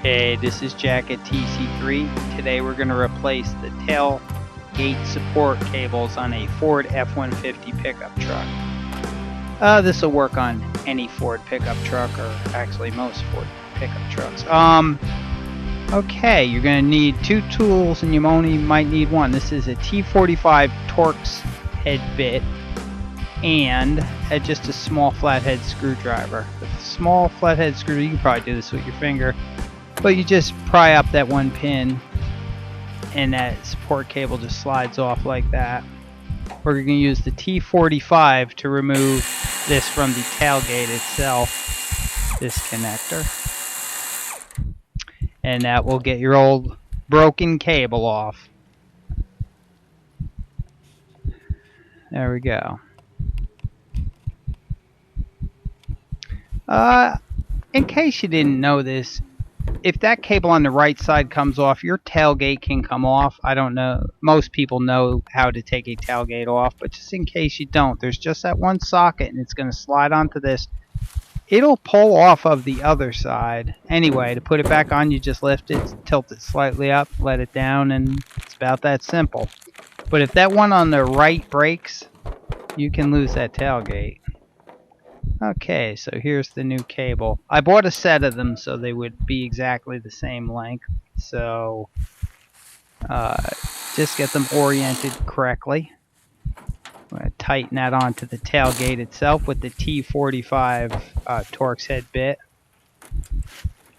Hey, this is Jack at TC3. Today we're going to replace the tailgate support cables on a Ford F-150 pickup truck. This will work on any Ford pickup truck, or actually most Ford pickup trucks. Okay, you're going to need two tools and you only might need one. This is a T45 Torx head bit and just a small flathead screwdriver. The small flathead screwdriver, you can probably do this with your finger. But you just pry up that one pin and that support cable just slides off like that. We're going to use the T45 to remove this from the tailgate itself, this connector. And that will get your old broken cable off. There we go. In case you didn't know this, if that cable on the right side comes off, your tailgate can come off. I don't know. Most people know how to take a tailgate off, but just in case you don't, there's just that one socket and it's going to slide onto this. It'll pull off of the other side. Anyway, to put it back on, you just lift it, tilt it slightly up, let it down, and it's about that simple. But if that one on the right breaks, you can lose that tailgate. Okay, so here's the new cable. I bought a set of them so they would be exactly the same length. So just get them oriented correctly. I'm going to tighten that onto the tailgate itself with the T45 Torx head bit.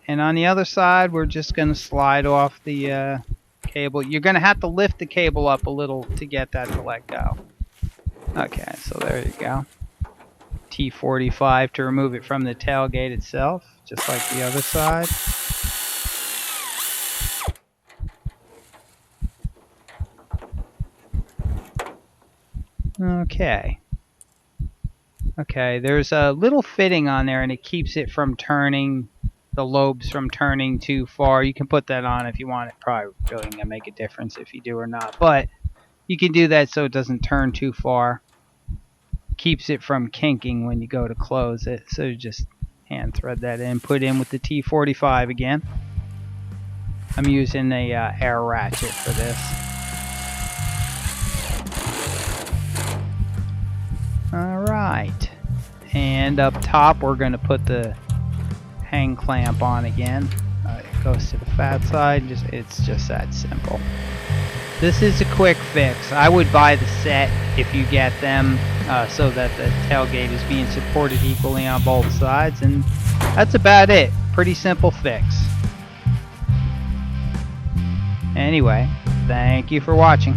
And on the other side, we're just going to slide off the cable. You're going to have to lift the cable up a little to get that to let go. Okay, so there you go. T45 to remove it from the tailgate itself, just like the other side. Okay, there's a little fitting on there and it keeps it from turning, the lobes from turning too far. You can put that on if you want. It probably really gonna make a difference if you do or not, but you can do that so it doesn't turn too far. Keeps it from kinking when you go to close it. So you just hand thread that in, put in with the T45 again. I'm using a air ratchet for this. Alright, and up top we're going to put the hang clamp on again. It goes to the fat side. It's just that simple. This is a quick fix. I would buy the set if you get them so that the tailgate is being supported equally on both sides, and that's about it. Pretty simple fix. Anyway, thank you for watching.